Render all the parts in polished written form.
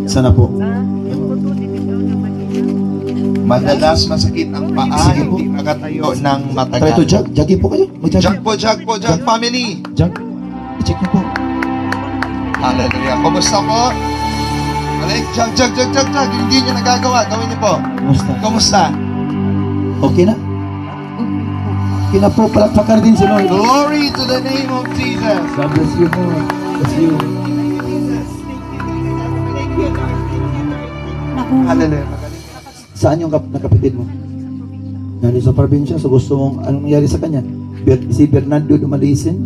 Sana po. Madalas masakit ang paa, Sige po. hindi makatayo ng Try matagal. to jog. Jogging po kayo. Jog po, jog family. Jog. I-check niyo po. Hallelujah. Kumusta po? Alay, jog. Hindi niyo nagagawa. Gawin niyo po. Kumusta? Kumusta? Okay na? Okay na po. Palakpakan din si Lord. Glory to the name of Jesus. God bless you po. Bless you. Hallelujah. Saan yung nakapitid mo? Nandito sa probinsya. So gusto mong anong nangyari sa kanya? Si Bernardo Dumalisin.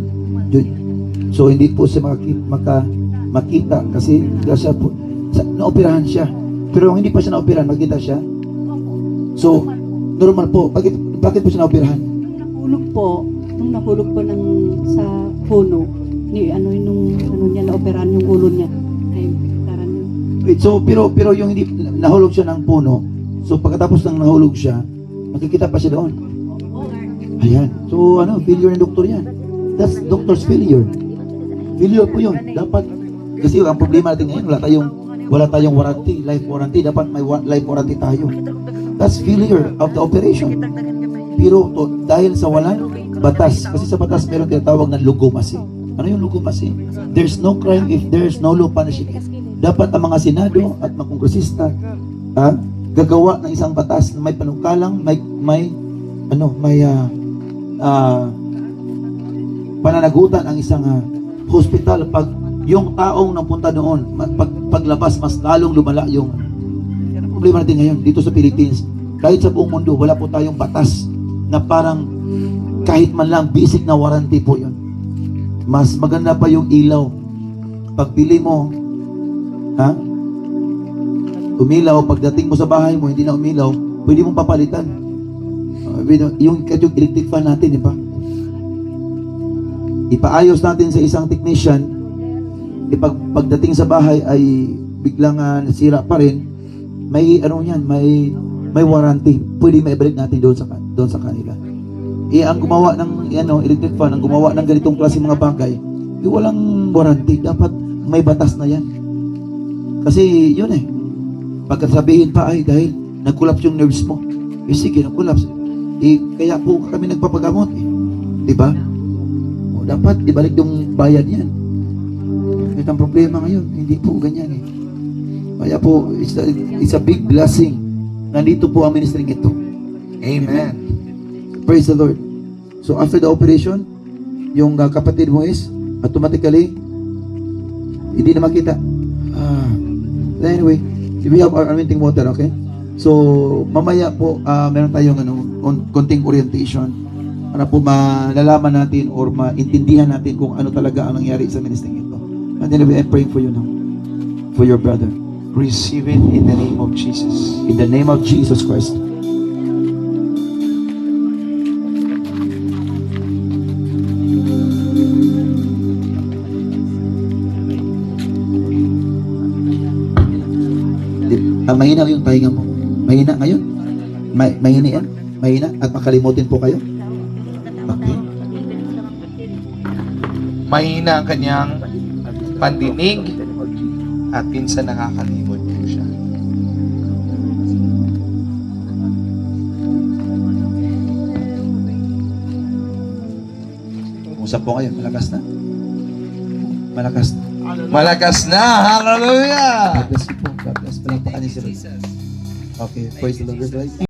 So hindi po siya makita kasi siya po, naoperahan siya. Pero hindi pa siya naoperahan, makita siya. So, normal po. Bakit po siya naoperahan? Nahulog po. Nung nahulog po sa puno, nung niya naoperahan yung ulo niya. Ay, taran yun. Wait, so, pero yung hindi, nahulog siya ng puno. So, pagkatapos ng nahulog siya, makikita pa siya doon. Ayan. So, failure ng doktor yan. That's doctor's failure. Failure po yun. Dapat, kasi ang problema natin ngayon, wala tayong warranty, life warranty. Dapat may life warranty tayo. That's failure of the operation. Pero dahil sa walang batas, kasi sa batas meron tinatawag ng lugomasi. Ano yung lugomasi? There's no crime if there's no law punishing it. Dapat ang mga senado at mga kongresista gagawa ng isang batas na may panungkalang, may pananagutan ang isang hospital pag yung taong napunta doon, paglabas mas lalong lumala yung problema natin ngayon dito sa Philippines. Kahit sa buong mundo, wala po tayong batas na parang kahit man lang basic na warranty po yun. Mas maganda pa yung ilaw. Pagpili mo, umilaw, pagdating mo sa bahay mo, hindi na umilaw, pwede mong papalitan. Yung electric fan natin, di ba? Ipaayos natin sa isang technician, pagdating sa bahay ay biglang nasira pa rin, may may warranty. Pwede maibalik natin doon sa kanila. Ang gumawa ng electric fan, ang gumawa ng ganitong klase mga bagay, walang warranty. Dapat may batas na yan. Kasi yun pagkasabihin pa ay dahil nag-collapse yung nerves mo. Sige, nag-collapse. Kaya po kami nagpapagamot. Di ba? Dapat ibalik yung bayad yan. Ito ang problema ngayon. Hindi po ganyan Kaya po, it's a big blessing. Nandito po ang ministering ito. Amen. Praise the Lord. So after the operation, yung kapatid mo is automatically hindi na makita. Anyway, we have our anointing water, okay? So mamaya po meron tayong konting orientation para po malalaman natin or maintindihan natin kung ano talaga ang nangyari sa ministering ito. And then I'm praying for you now, for your brother. Receive it in the name of Jesus. In the name of Jesus Christ. Mahina yung tahinga mo. Mahina ngayon. Mahina yan. Mahina. At makalimutin po kayo. Okay. Mahina ang kanyang pandinig at minsan nakakalimot po siya. Usap po kayo. Malakas na. Malakas na. Malakas na! Hallelujah! God bless you po. God bless. Palakpakan niyo si Lord. Okay. Praise the Lord.